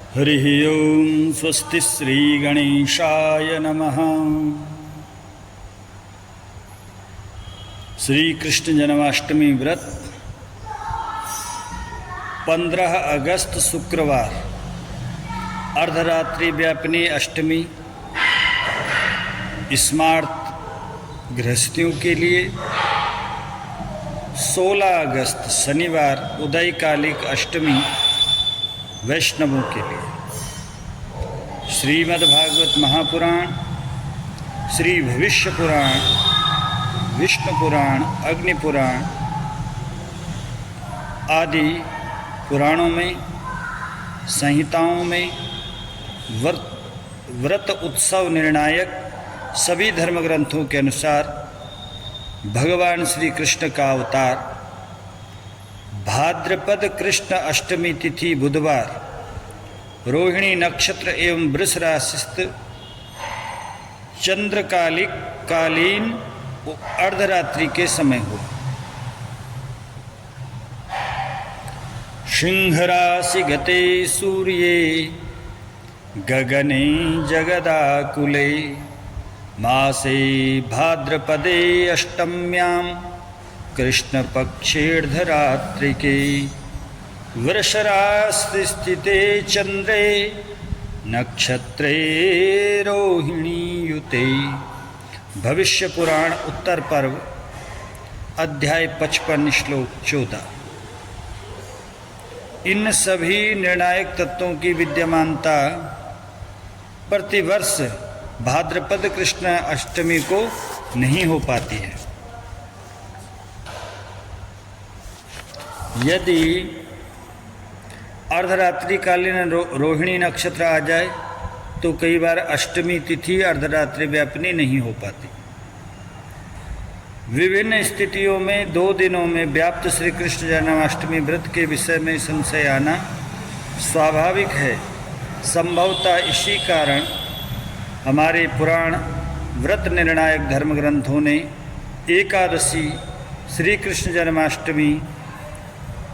हरिः ओं स्वस्ति श्रीगणेशाय नमः। श्री कृष्ण जन्माष्टमी व्रत 15 अगस्त शुक्रवार अर्धरात्रि व्यापिनी अष्टमी स्मार्त गृहस्थियों के लिए, 16 अगस्त शनिवार उदयकालिक अष्टमी वैष्णवों के लिए। श्रीमद्भागवत महापुराण, श्री भविष्य पुराण, विष्णु पुराण, अग्नि पुराण आदि पुराणों में, संहिताओं में व्रत उत्सव निर्णायक सभी धर्म ग्रंथों के अनुसार भगवान श्री कृष्ण का अवतार भाद्रपद कृष्ण अष्टमी तिथि बुधवार रोहिणी नक्षत्र एवं वृष राशिस्थ चंद्रकालीन अर्धरात्रि के समय हो। सिंह राशि गते सूर्ये गगने जगदाकुले मासे भाद्रपदे अष्टम्यां कृष्ण पक्षेर्धरात्रिके वृषराशि स्थिते चंद्रे नक्षत्रे रोहिणी युते। भविष्य पुराण उत्तर पर्व अध्याय 55 श्लोक 14। इन सभी निर्णायक तत्वों की विद्यमानता प्रतिवर्ष भाद्रपद कृष्ण अष्टमी को नहीं हो पाती है। यदि अर्धरात्रि कालीन रोहिणी नक्षत्र आ जाए तो कई बार अष्टमी तिथि अर्धरात्रि व्यापिनी नहीं हो पाती। विभिन्न स्थितियों में 2 दिनों में व्याप्त श्री कृष्ण जन्माष्टमी व्रत के विषय में संशय आना स्वाभाविक है। संभवतः इसी कारण हमारे पुराण व्रत निर्णायक धर्म ग्रंथों ने एकादशी, श्री कृष्ण जन्माष्टमी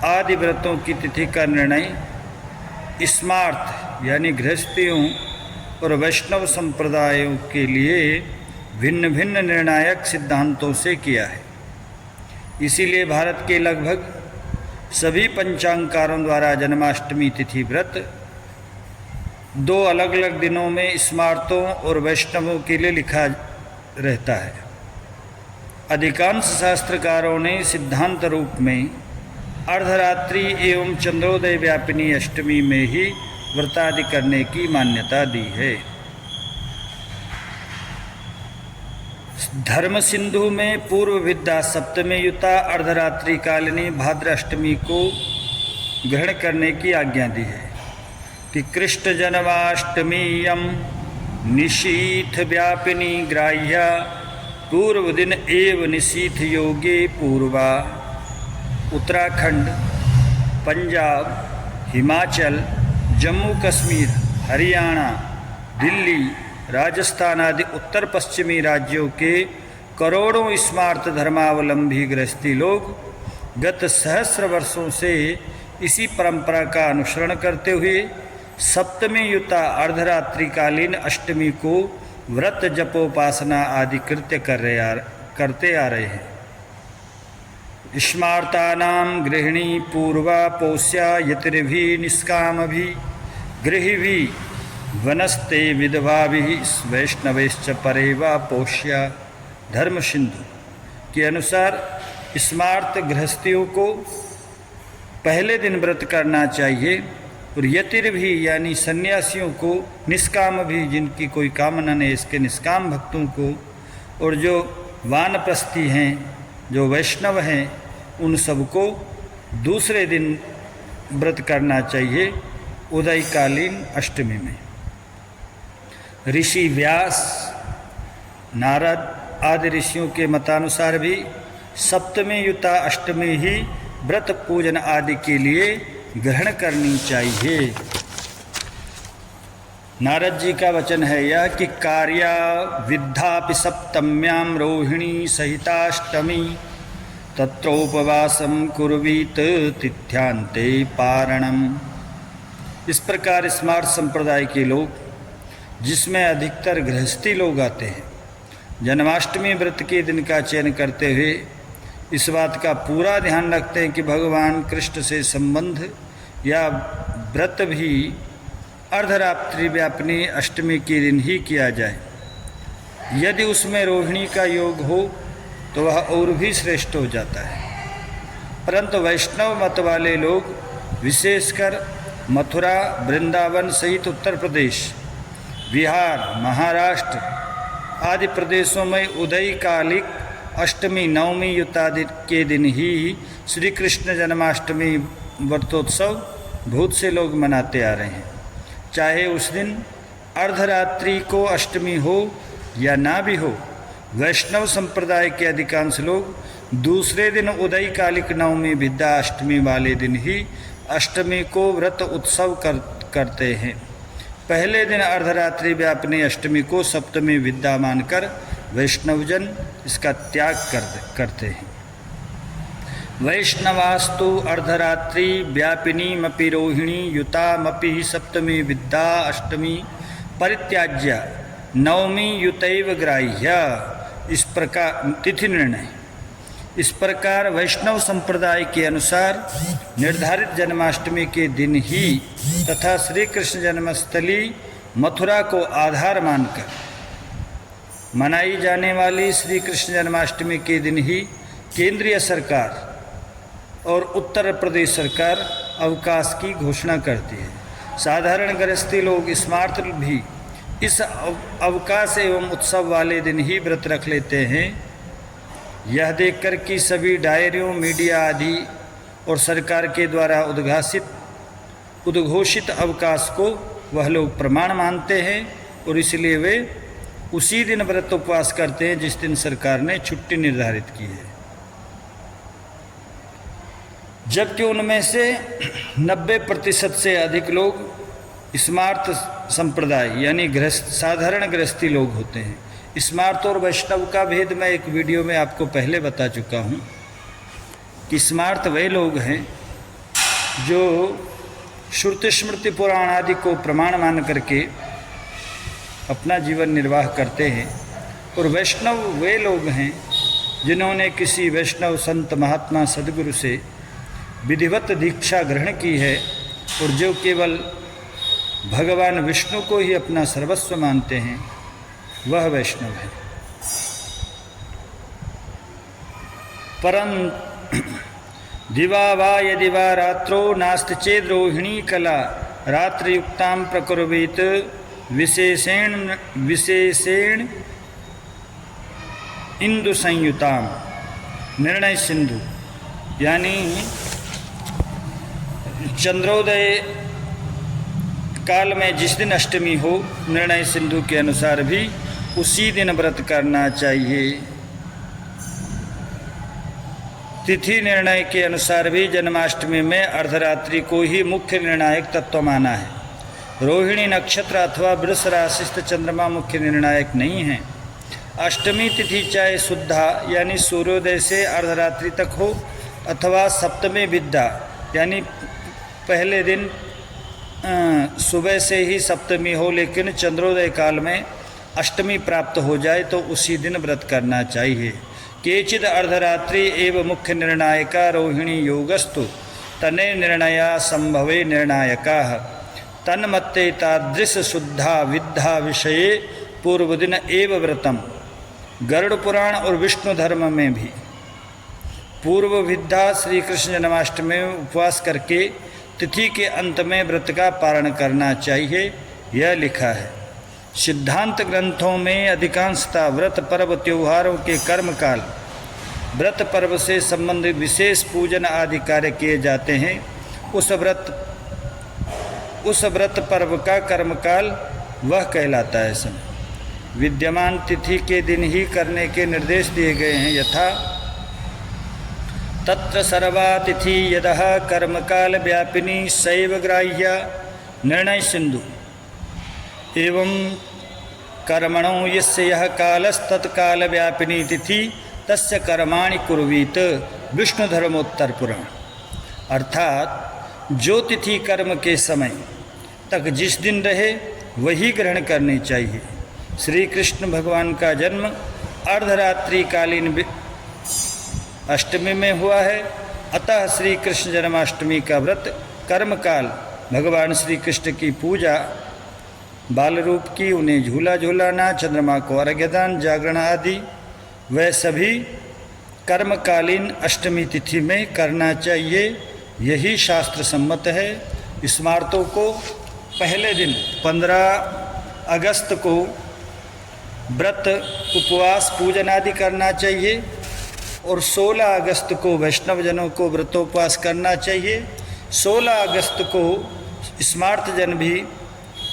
आदि व्रतों की तिथि का निर्णय स्मार्त यानी गृहस्थियों और वैष्णव संप्रदायों के लिए भिन्न भिन्न निर्णायक सिद्धांतों से किया है। इसीलिए भारत के लगभग सभी पंचांगकारों द्वारा जन्माष्टमी तिथि व्रत 2 अलग अलग दिनों में स्मार्तों और वैष्णवों के लिए लिखा रहता है। अधिकांश शास्त्रकारों ने सिद्धांत रूप में अर्धरात्रि एवं चंद्रोदय व्यापिनी अष्टमी में ही व्रतादि करने की मान्यता दी है। धर्म सिंधु में पूर्व विद्या सप्तमी युता अर्धरात्रि कालिनी भाद्र अष्टमी को ग्रहण करने की आज्ञा दी है कि कृष्ण जन्माष्टमीयम निशीथ व्यापिनी ग्राह्या पूर्व दिन एव निशीथ योगे पूर्वा। उत्तराखंड, पंजाब, हिमाचल, जम्मू कश्मीर, हरियाणा, दिल्ली, राजस्थान आदि उत्तर पश्चिमी राज्यों के करोड़ों स्मार्त धर्मावलंबी गृहस्थी लोग गत सहस्र वर्षों से इसी परंपरा का अनुसरण करते हुए सप्तमी युता अर्धरात्रिकालीन अष्टमी को व्रत जपोपासना आदि कृत्य करते आ रहे हैं। स्मार्तानां गृहिणी पूर्वा पोष्या यतिर्भि निष्कामभि गृहिभि वनस्ते विधवाभि वैष्णवैश्च परेवा पोष्या। धर्म सिंधु के अनुसार स्मार्त गृहस्थियों को पहले दिन व्रत करना चाहिए और यतिर्भि यानी सन्यासियों को, निष्काम भी जिनकी कोई कामना नहीं, इसके निष्काम भक्तों को, और जो वानप्रस्थी हैं, जो वैष्णव हैं, उन सबको दूसरे दिन व्रत करना चाहिए उदयकालीन अष्टमी में। ऋषि व्यास, नारद आदि ऋषियों के मतानुसार भी सप्तमी युता अष्टमी ही व्रत पूजन आदि के लिए ग्रहण करनी चाहिए। नारद जी का वचन है यह कि कार्या विद्धापि सप्तम्यां रोहिणी सहिताष्टमी तत्रोपवासं कुर्वीत तिथ्यांते पारणम। इस प्रकार स्मार्त संप्रदाय के लोग, जिसमें अधिकतर गृहस्थी लोग आते हैं, जन्माष्टमी व्रत के दिन का चयन करते हुए इस बात का पूरा ध्यान रखते हैं कि भगवान कृष्ण से संबंध या व्रत भी अर्धरात्रि व्यापिनी अष्टमी के दिन ही किया जाए। यदि उसमें रोहिणी का योग हो तो वह और भी श्रेष्ठ हो जाता है। परंतु वैष्णव मत वाले लोग विशेषकर मथुरा, वृंदावन सहित उत्तर प्रदेश, बिहार, महाराष्ट्र आदि प्रदेशों में उदयकालिक अष्टमी, नवमी युतादि के दिन ही श्री कृष्ण जन्माष्टमी व्रतोत्सव बहुत से लोग मनाते आ रहे हैं। चाहे उस दिन अर्धरात्रि को अष्टमी हो या ना भी हो, वैष्णव संप्रदाय के अधिकांश लोग दूसरे दिन उदयकालिक नवमी विद्या अष्टमी वाले दिन ही अष्टमी को व्रत उत्सव करते हैं। पहले दिन अर्धरात्रि व्यापिनी अष्टमी को सप्तमी विद्या मानकर वैष्णवजन इसका त्याग करते हैं। वैष्णवास्तु अर्धरात्रि व्यापिनीमपि रोहिणी युतामपि सप्तमी विद्या अष्टमी परित्याज्य नवमी युतैव ग्राह्य। इस प्रकार तिथि निर्णय। इस प्रकार वैष्णव संप्रदाय के अनुसार निर्धारित जन्माष्टमी के दिन ही तथा श्री कृष्ण जन्मस्थली मथुरा को आधार मानकर मनाई जाने वाली श्री कृष्ण जन्माष्टमी के दिन ही केंद्रीय सरकार और उत्तर प्रदेश सरकार अवकाश की घोषणा करती है। साधारण गृहस्थी लोग स्मार्त भी इस अवकाश एवं उत्सव वाले दिन ही व्रत रख लेते हैं। यह देखकर कि सभी डायरियों, मीडिया आदि और सरकार के द्वारा उद्घोषित अवकाश को वह लोग प्रमाण मानते हैं और इसलिए वे उसी दिन व्रत उपवास करते हैं जिस दिन सरकार ने छुट्टी निर्धारित की है। जबकि उनमें से 90% से अधिक लोग स्मार्त संप्रदाय यानी साधारण गृहस्थी लोग होते हैं। स्मार्त और वैष्णव का भेद मैं एक वीडियो में आपको पहले बता चुका हूँ कि स्मार्त वे लोग हैं जो श्रुति स्मृति पुराण आदि को प्रमाण मान करके अपना जीवन निर्वाह करते हैं, और वैष्णव वे लोग हैं जिन्होंने किसी वैष्णव संत महात्मा सदगुरु से विधिवत दीक्षा ग्रहण की है और जो केवल भगवान विष्णु को ही अपना सर्वस्व मानते हैं, वह वैष्णव है। परं दिवा वा यदि वा रात्रो नास्ति चेद रोहिणी कला रात्रियुक्तां प्रकुर्वीत विशेषेण इंदु संयुतां। निर्णय सिंधु यानी चंद्रोदय काल में जिस दिन अष्टमी हो, निर्णय सिंधु के अनुसार भी उसी दिन व्रत करना चाहिए। तिथि निर्णय के अनुसार भी जन्माष्टमी में अर्धरात्रि को ही मुख्य निर्णायक तत्व माना है। रोहिणी नक्षत्र अथवा वृष राशिस्थ चंद्रमा मुख्य निर्णायक नहीं है। अष्टमी तिथि चाहे शुद्धा यानी सूर्योदय से अर्धरात्रि तक हो अथवा सप्तमी विद्या यानी पहले दिन सुबह से ही सप्तमी हो, लेकिन चंद्रोदय काल में अष्टमी प्राप्त हो जाए तो उसी दिन व्रत करना चाहिए। केचिद अर्धरात्रि एव मुख्य निर्णायका रोहिणी योगस्तु तने निर्णया संभवे निर्णायकाः तन्मत्ते तादृश शुद्धा विद्या विषये पूर्व दिन एव व्रतम। गरुड़ पुराण और विष्णु धर्म में भी पूर्व विद्या श्री कृष्ण जन्माष्टमी में उपवास करके तिथि के अंत में व्रत का पारण करना चाहिए, यह लिखा है। सिद्धांत ग्रंथों में अधिकांशतः व्रत पर्व त्योहारों के कर्मकाल व्रत पर्व से संबंधित विशेष पूजन आदि कार्य किए जाते हैं। उस व्रत पर्व का कर्मकाल वह कहलाता है। समय विद्यमान तिथि के दिन ही करने के निर्देश दिए गए हैं। यथा तत्र सर्वातिथि यदः कर्मकाल व्यापिनी सैव ग्राह्या। निर्णय सिंधु एवं कर्मणो यस्य यः कालस्तत्काल व्यापिनी तिथि तस्य कर्माणि कुर्वीत। विष्णु धर्मोत्तर पुराण। अर्थात जो तिथि कर्म के समय तक जिस दिन रहे वही ग्रहण करनी चाहिए। श्री कृष्ण भगवान का जन्म अर्धरात्रि कालीन अष्टमी में हुआ है, अतः श्री कृष्ण जन्माष्टमी का व्रत कर्मकाल भगवान श्री कृष्ण की पूजा, बाल रूप की, उन्हें झूला झूलाना, चंद्रमा को अर्घ्यदान, जागरण आदि वह सभी कर्मकालीन अष्टमी तिथि में करना चाहिए। यही शास्त्र सम्मत है। स्मार्तों को पहले दिन 15 अगस्त को व्रत, उपवास, पूजन आदि करना चाहिए और 16 अगस्त को वैष्णवजनों को व्रतोपवास करना चाहिए। 16 अगस्त को स्मार्त जन भी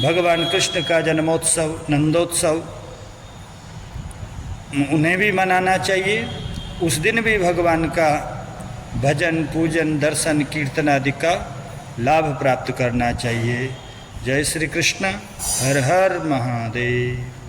भगवान कृष्ण का जन्मोत्सव, नंदोत्सव, उन्हें भी मनाना चाहिए। उस दिन भी भगवान का भजन, पूजन, दर्शन, कीर्तन आदि का लाभ प्राप्त करना चाहिए। जय श्री कृष्ण। हर हर महादेव।